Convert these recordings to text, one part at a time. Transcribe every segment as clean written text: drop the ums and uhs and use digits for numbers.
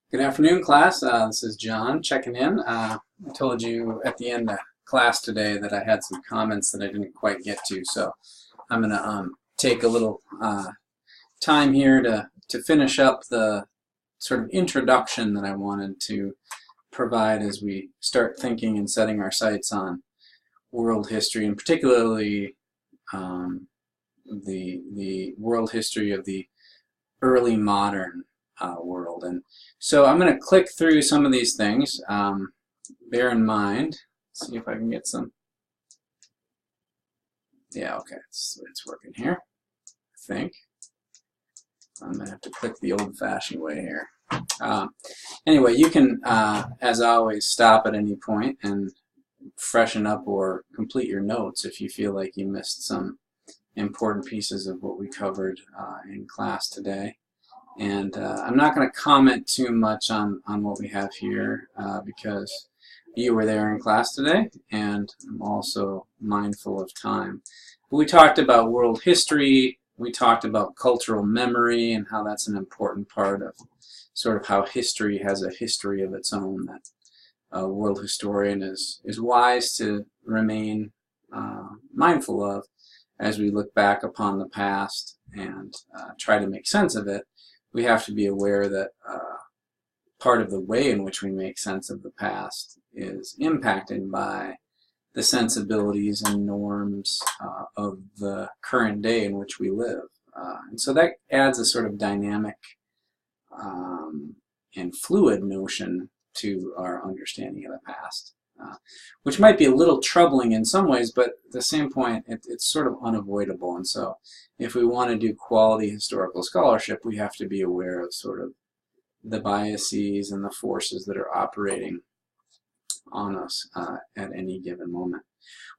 Good afternoon, class. This is John checking in. I told you at the end of class today that I had some comments that I didn't quite get to, so I'm going to take a little time here to finish up the sort of introduction that I wanted to provide as we start thinking and setting our sights on world history, and particularly the world history of the early modern world. And so I'm going to click through some of these things. Bear in mind, see if I can get some. Yeah, okay, it's working here, I think. I'm going to have to click the old-fashioned way here. Anyway, you can, as always, stop at any point and freshen up or complete your notes if you feel like you missed some important pieces of what we covered in class today. And I'm not going to comment too much on what we have here because you were there in class today, and I'm also mindful of time. But we talked about world history, we talked about cultural memory and how that's an important part of sort of how history has a history of its own that a world historian is wise to remain mindful of as we look back upon the past and try to make sense of it. We have to be aware that part of the way in which we make sense of the past is impacted by the sensibilities and norms of the current day in which we live. And so that adds a sort of dynamic and fluid notion to our understanding of the past, which might be a little troubling in some ways, but at the same point, it's sort of unavoidable. And so if we want to do quality historical scholarship, we have to be aware of sort of the biases and the forces that are operating on us at any given moment.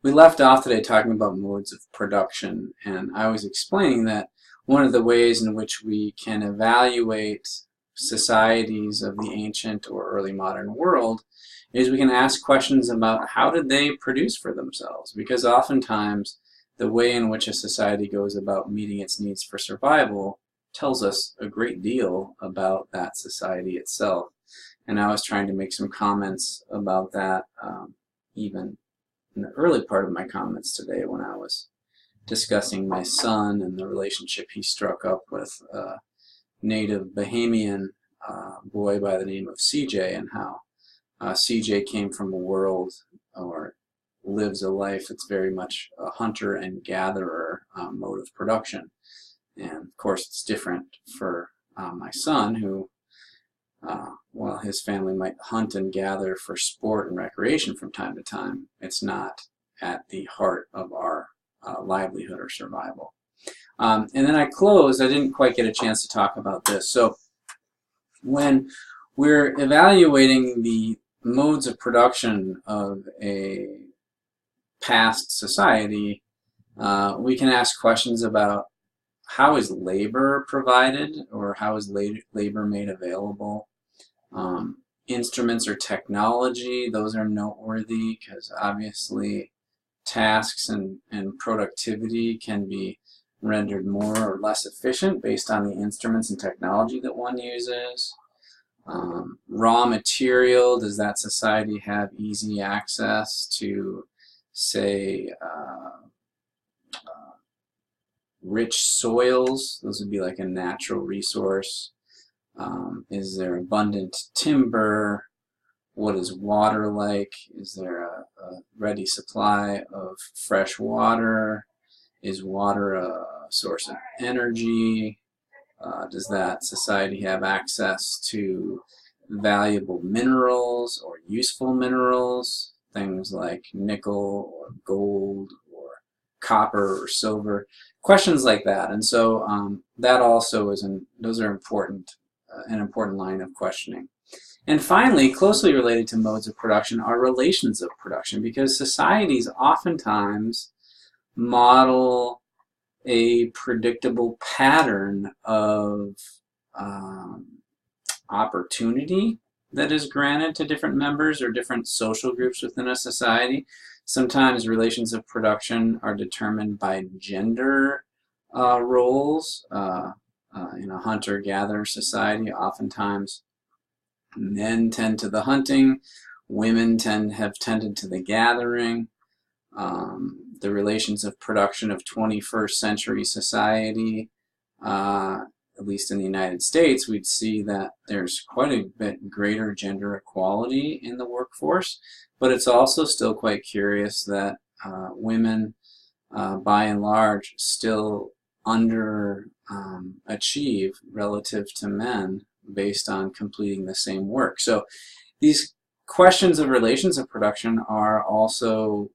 We left off today talking about modes of production, and I was explaining that one of the ways in which we can evaluate societies of the ancient or early modern world is we can ask questions about how did they produce for themselves, because oftentimes the way in which a society goes about meeting its needs for survival tells us a great deal about that society itself. And I was trying to make some comments about that even in the early part of my comments today when I was discussing my son and the relationship he struck up with a native Bahamian boy by the name of CJ, and how CJ came from a world or lives a life that's very much a hunter and gatherer mode of production. And of course it's different for my son, who while his family might hunt and gather for sport and recreation from time to time, it's not at the heart of our livelihood or survival. And then I closed, I didn't quite get a chance to talk about this. So when we're evaluating the modes of production of a past society, we can ask questions about how is labor provided, or how is labor made available. Instruments or technology, those are noteworthy because obviously tasks and productivity can be rendered more or less efficient based on the instruments and technology that one uses. Raw material, does that society have easy access to, say, rich soils? Those would be like a natural resource. Is there abundant timber? What is water like? Is there a ready supply of fresh water? Is water a source of energy? Does that society have access to valuable minerals or useful minerals? Things like nickel or gold or copper or silver. Questions like that. And so that also is, those are important, an important line of questioning. And finally, closely related to modes of production are relations of production, because societies oftentimes model a predictable pattern of opportunity that is granted to different members or different social groups within a society. Sometimes relations of production are determined by gender roles. In a hunter-gatherer society, oftentimes Men tend to the hunting, women have tended to the gathering. The relations of production of 21st century society, at least in the United States, we'd see that there's quite a bit greater gender equality in the workforce, but it's also still quite curious that women, by and large, still achieve relative to men based on completing the same work. So these questions of relations of production are also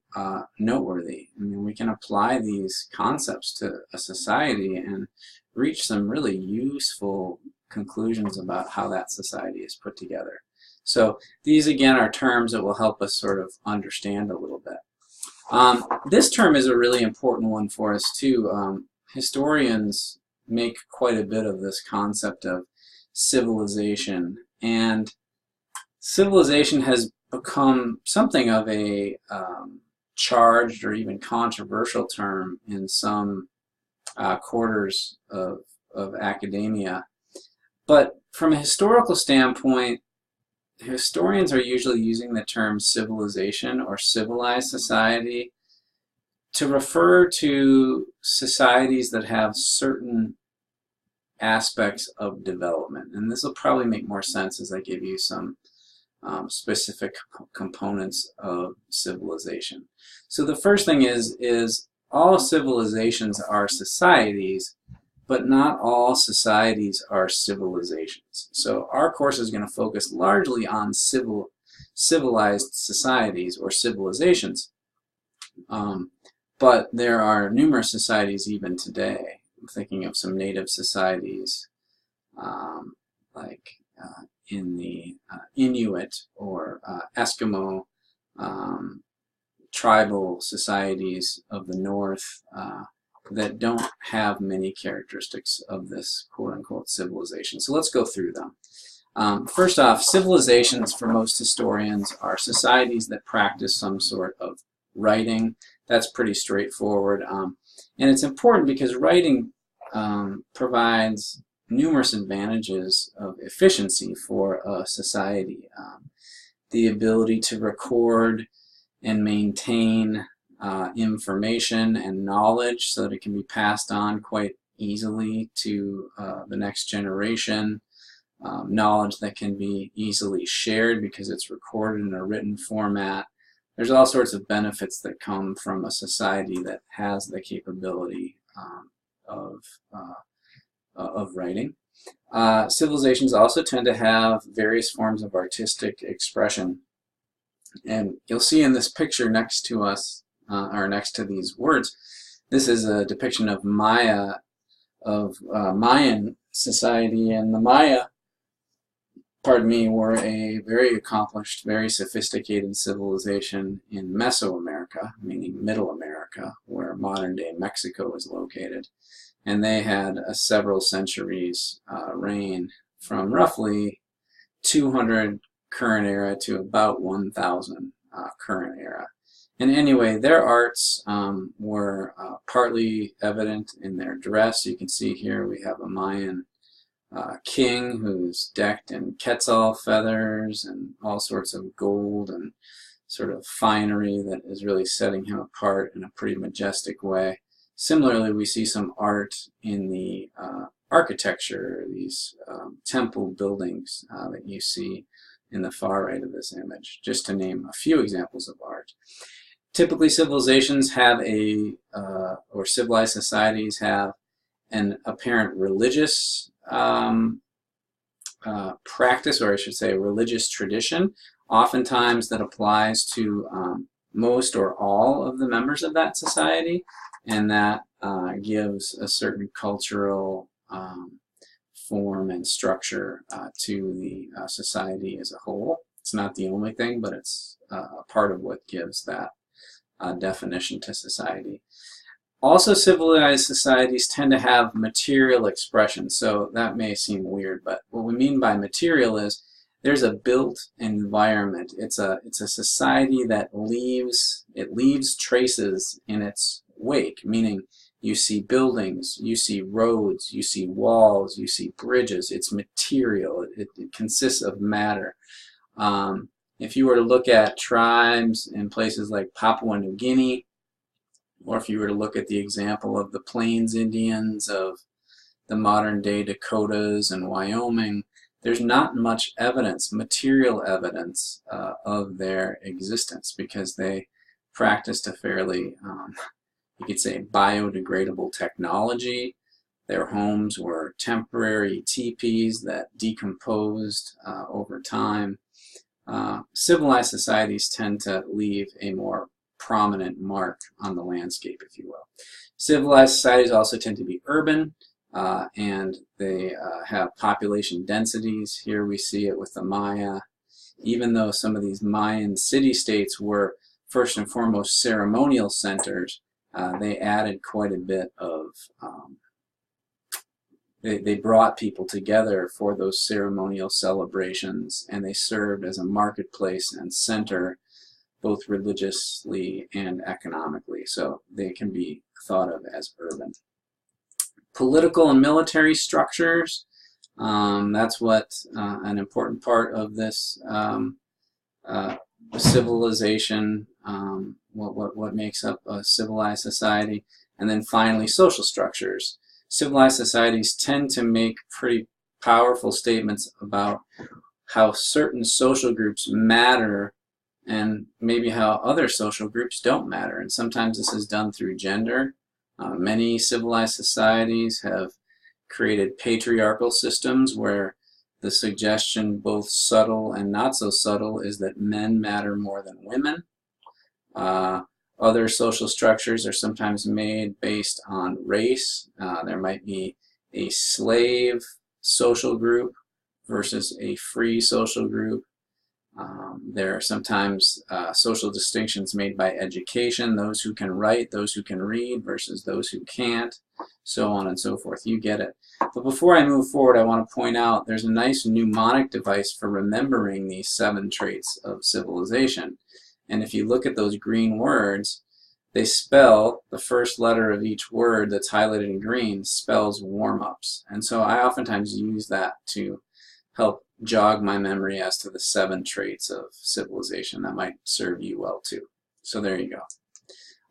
noteworthy. I mean, we can apply these concepts to a society and reach some really useful conclusions about how that society is put together. So these, again, are terms that will help us sort of understand a little bit. This term is a really important one for us, too. Historians make quite a bit of this concept of civilization, and civilization has become something of a charged or even controversial term in some quarters of academia. But from a historical standpoint, historians are usually using the term civilization or civilized society to refer to societies that have certain aspects of development. And this will probably make more sense as I give you some specific components of civilization. So the first thing is all civilizations are societies, but not all societies are civilizations. So our course is going to focus largely on civilized societies or civilizations. But there are numerous societies even today. I'm thinking of some native societies like in the Inuit or Eskimo tribal societies of the North that don't have many characteristics of this quote-unquote civilization. So let's go through them. First off, civilizations for most historians are societies that practice some sort of writing. That's pretty straightforward. And it's important because writing provides numerous advantages of efficiency for a society. The ability to record and maintain information and knowledge so that it can be passed on quite easily to the next generation. Knowledge that can be easily shared because it's recorded in a written format. There's all sorts of benefits that come from a society that has the capability of writing. Civilizations also tend to have various forms of artistic expression. And you'll see in this picture next to us, or next to these words, this is a depiction of Mayan society. And the Maya, pardon me, were a very accomplished, very sophisticated civilization in Mesoamerica, meaning Middle America, where modern-day Mexico is located. And they had a several centuries reign from roughly 200 current era to about 1000 current era. And anyway, their arts were partly evident in their dress. You can see here we have a Mayan king who's decked in quetzal feathers and all sorts of gold and sort of finery that is really setting him apart in a pretty majestic way. Similarly, we see some art in the architecture, these temple buildings that you see in the far right of this image, just to name a few examples of art. Typically, civilizations have or civilized societies have an apparent religious practice, or I should say religious tradition, oftentimes that applies to most or all of the members of that society, and that gives a certain cultural form and structure to the society as a whole. It's not the only thing, but it's a part of what gives that definition to society. Also, civilized societies tend to have material expression, so that may seem weird, but what we mean by material is there's a built environment. It's a society that leaves traces in its wake, meaning You see buildings, you see roads, you see walls, you see bridges. It's material. It consists of matter. If you were to look at tribes in places like Papua New Guinea, or if you were to look at the example of the Plains Indians of the modern day Dakotas and Wyoming, there's not much evidence, material evidence, of their existence, because they practiced a fairly, you could say, biodegradable technology. Their homes were temporary teepees that decomposed over time. Civilized societies tend to leave a more prominent mark on the landscape, if you will. Civilized societies also tend to be urban, and they have population densities. Here we see it with the Maya. Even though some of these Mayan city-states were first and foremost ceremonial centers, they added quite a bit of, they brought people together for those ceremonial celebrations, and they served as a marketplace and center both religiously and economically, so they can be thought of as urban. Political and military structures, that's what an important part of this civilization, what makes up a civilized society. And then finally, social structures. Civilized societies tend to make pretty powerful statements about how certain social groups matter and maybe how other social groups don't matter. And sometimes this is done through gender. Many civilized societies have created patriarchal systems where the suggestion, both subtle and not so subtle, is that men matter more than women. Other social structures are sometimes made based on race. There might be a slave social group versus a free social group. There are sometimes social distinctions made by education, those who can write, those who can read versus those who can't, so on and so forth. You get it. But before I move forward, I want to point out there's a nice mnemonic device for remembering these 7 traits of civilization. And if you look at those green words, they spell, the first letter of each word that's highlighted in green spells warm-ups. And so I oftentimes use that to help jog my memory as to the 7 traits of civilization. That might serve you well too. So there you go.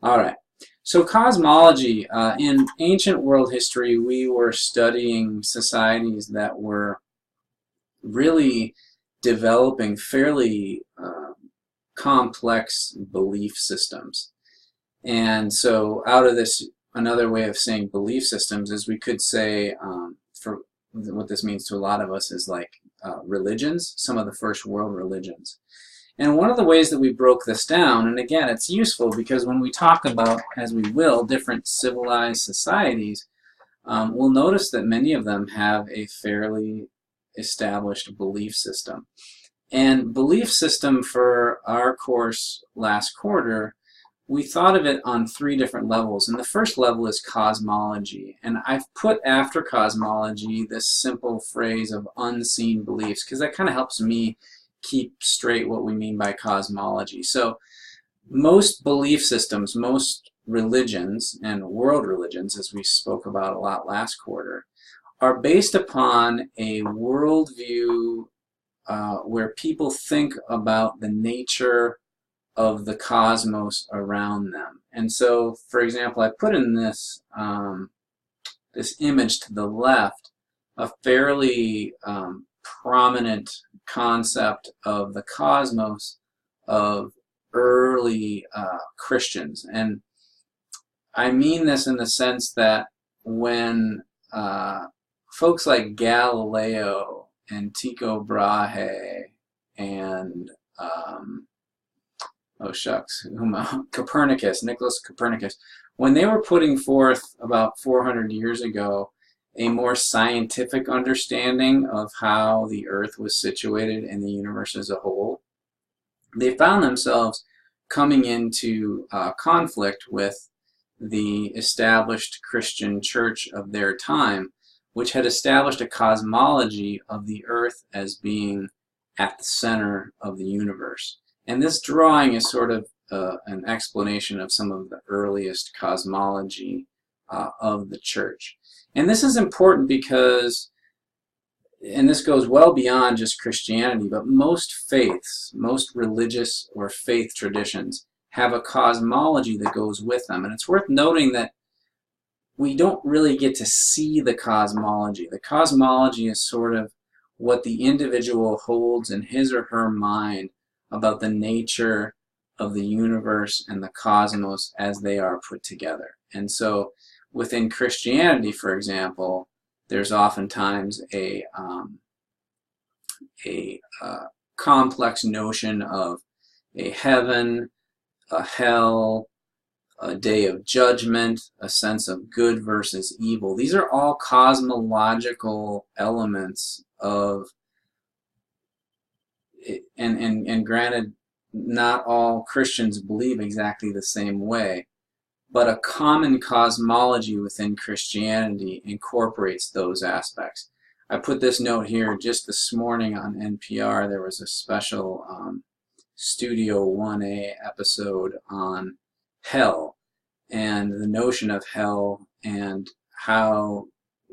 All right. So cosmology, in ancient world history, we were studying societies that were really developing fairly complex belief systems. And so out of this, another way of saying belief systems is we could say, for what this means to a lot of us is like religions, some of the first world religions. And one of the ways that we broke this down, and again, it's useful because when we talk about, as we will, different civilized societies, we'll notice that many of them have a fairly established belief system. And belief system for our course last quarter, we thought of it on 3 different levels. And the first level is cosmology. And I've put after cosmology this simple phrase of unseen beliefs because that kind of helps me keep straight what we mean by cosmology. So most belief systems, most religions, and world religions, as we spoke about a lot last quarter, are based upon a worldview where people think about the nature of the cosmos around them. And so, for example, I put in this, this image to the left a fairly prominent concept of the cosmos of early Christians. And I mean this in the sense that when folks like Galileo and Tycho Brahe and Copernicus, Nicholas Copernicus, when they were putting forth about 400 years ago a more scientific understanding of how the Earth was situated in the universe as a whole, they found themselves coming into conflict with the established Christian church of their time, which had established a cosmology of the Earth as being at the center of the universe. And this drawing is sort of an explanation of some of the earliest cosmology of the church. And this is important because, and this goes well beyond just Christianity, but most faiths, most religious or faith traditions have a cosmology that goes with them. And it's worth noting that we don't really get to see the cosmology. The cosmology is sort of what the individual holds in his or her mind about the nature of the universe and the cosmos as they are put together. And so within Christianity, for example, there's oftentimes a complex notion of a heaven, a hell, a day of judgment, a sense of good versus evil. These are all cosmological elements of, and granted, not all Christians believe exactly the same way, but a common cosmology within Christianity incorporates those aspects. I put this note here just this morning on NPR. There was a special Studio 1A episode on hell and the notion of hell and how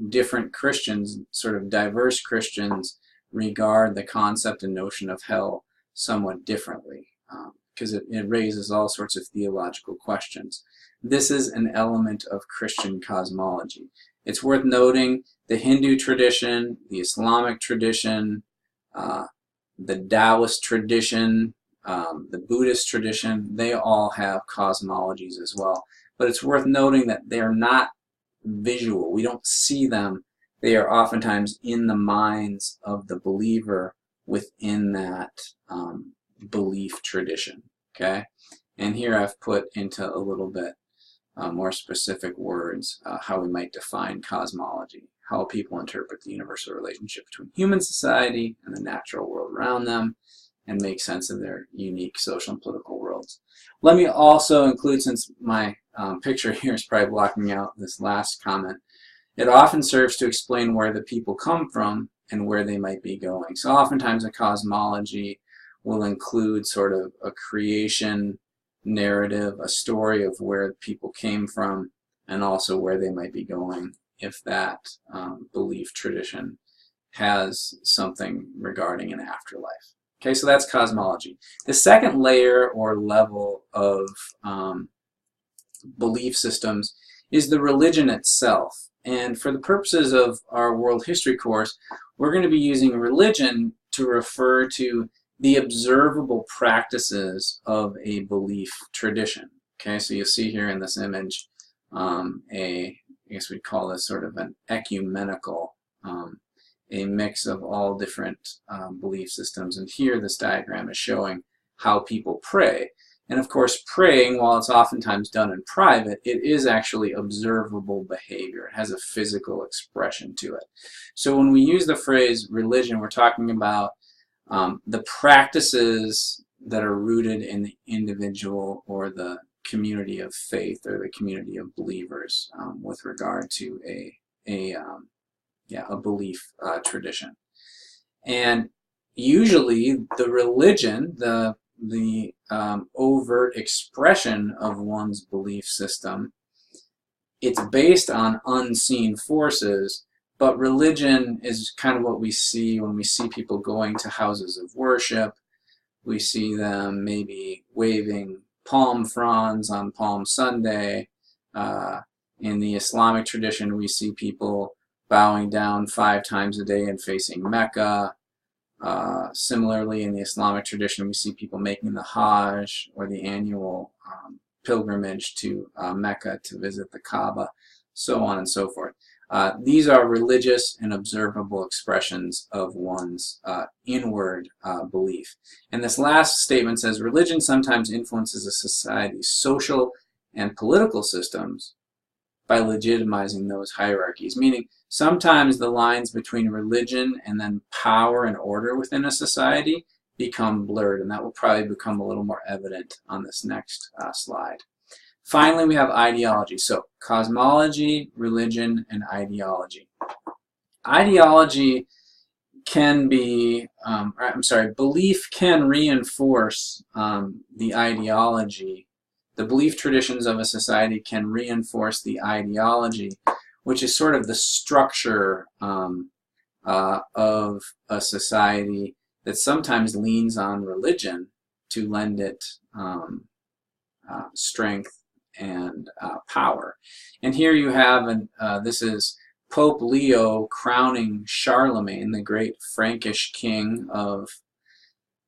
different Christians, sort of diverse Christians, regard the concept and notion of hell somewhat differently, because it raises all sorts of theological questions. This is an element of Christian cosmology. It's worth noting the Hindu tradition, the Islamic tradition, the Taoist tradition, the Buddhist tradition, they all have cosmologies as well. But it's worth noting that they are not visual. We don't see them. They are oftentimes in the minds of the believer within that belief tradition. Okay? And here I've put into a little bit more specific words how we might define cosmology, how people interpret the universal relationship between human society and the natural world around them, and make sense of their unique social and political worlds. Let me also include, since my picture here is probably blocking out this last comment, it often serves to explain where the people come from and where they might be going. So oftentimes a cosmology will include sort of a creation narrative, a story of where people came from, and also where they might be going if that belief tradition has something regarding an afterlife. Okay, so that's cosmology. The second layer or level of belief systems is the religion itself. And for the purposes of our world history course, we're going to be using religion to refer to the observable practices of a belief tradition. Okay, so you'll see here in this image I guess we'd call this sort of an ecumenical, a mix of all different belief systems. And here this diagram is showing how people pray. And of course, praying, while it's oftentimes done in private, it is actually observable behavior. It has a physical expression to it. So when we use the phrase religion, we're talking about the practices that are rooted in the individual or the community of faith or the community of believers with regard to a belief tradition. And usually the religion, the overt expression of one's belief system, it's based on unseen forces, but religion is kind of what we see when we see people going to houses of worship. We see them maybe waving palm fronds on Palm Sunday. In the Islamic tradition, we see people bowing down 5 times a day and facing Mecca. Similarly, in the Islamic tradition, we see people making the Hajj, or the annual pilgrimage to Mecca to visit the Kaaba, so on and so forth. These are religious and observable expressions of one's inward belief. And this last statement says, religion sometimes influences a society's social and political systems by legitimizing those hierarchies, meaning sometimes the lines between religion and then power and order within a society become blurred, and that will probably become a little more evident on this next slide. Finally, we have ideology. So cosmology, religion, and ideology. Ideology can be, belief can reinforce the ideology the belief traditions of a society can reinforce the ideology, which is sort of the structure of a society that sometimes leans on religion to lend it strength and power. And here you have, this is Pope Leo crowning Charlemagne, the great Frankish king of,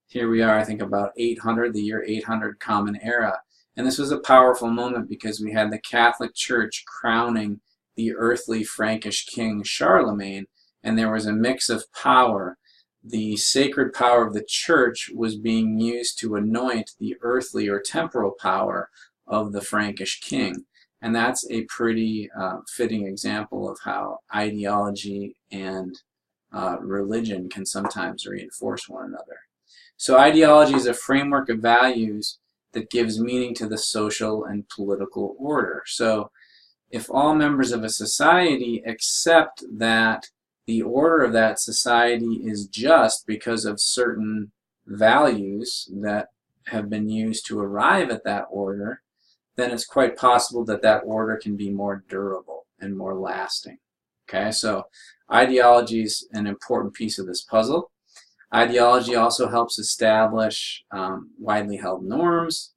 here we are, I think about 800, the year 800 Common Era. And this was a powerful moment because we had the Catholic Church crowning the earthly Frankish king Charlemagne, and there was a mix of power. The sacred power of the church was being used to anoint the earthly or temporal power of the Frankish king. And that's a pretty fitting example of how ideology and religion can sometimes reinforce one another. So ideology is a framework of values that gives meaning to the social and political order. So if all members of a society accept that the order of that society is just because of certain values that have been used to arrive at that order, then it's quite possible that that order can be more durable and more lasting. Okay, so ideology is an important piece of this puzzle. Ideology also helps establish widely held norms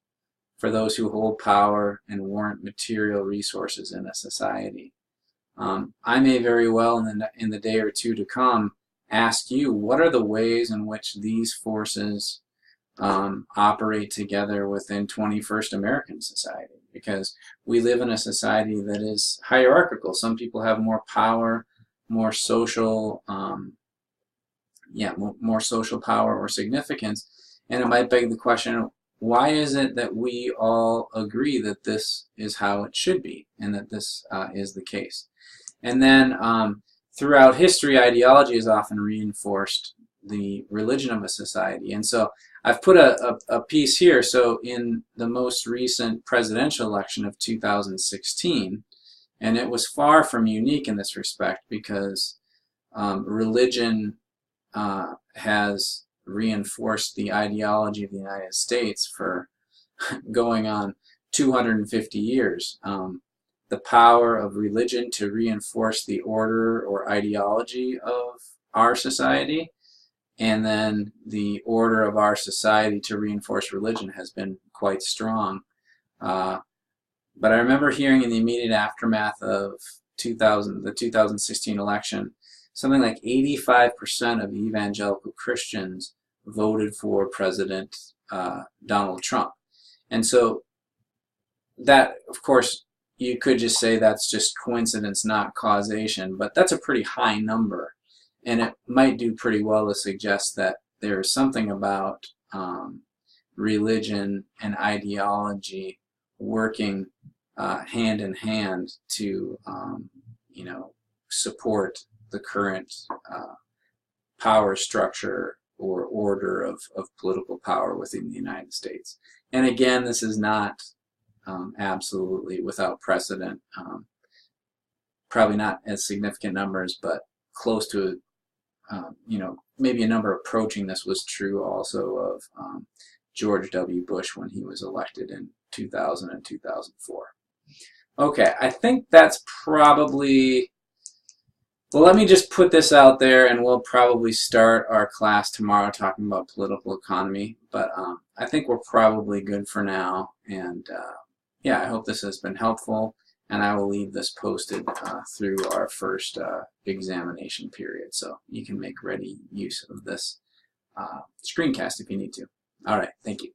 for those who hold power and warrant material resources in a society. I may very well, in the day or two to come, ask you, what are the ways in which these forces operate together within 21st American society? Because we live in a society that is hierarchical. Some people have more power, more social, more social power or significance, and it might beg the question, why is it that we all agree that this is how it should be and that this is the case? And then throughout history, ideology has often reinforced the religion of a society. And so I've put a piece here. So in the most recent presidential election of 2016, and it was far from unique in this respect because religion has reinforced the ideology of the United States for going on 250 years. The power of religion to reinforce the order or ideology of our society, and then the order of our society to reinforce religion has been quite strong. But I remember hearing in the immediate aftermath of the 2016 election, something like 85% of evangelical Christians voted for President Donald Trump. And so that, of course, you could just say that's just coincidence, not causation, but that's a pretty high number. And it might do pretty well to suggest that there is something about religion and ideology working hand in hand to, support the current power structure or order of political power within the United States. And again, this is not absolutely without precedent. Probably not as significant numbers, but close to, maybe a number approaching this was true also of George W. Bush when he was elected in 2000 and 2004. Okay, I think that's probably, well, let me just put this out there, and we'll probably start our class tomorrow talking about political economy, but I think we're probably good for now, and yeah, I hope this has been helpful, and I will leave this posted through our first examination period, so you can make ready use of this screencast if you need to. All right, thank you.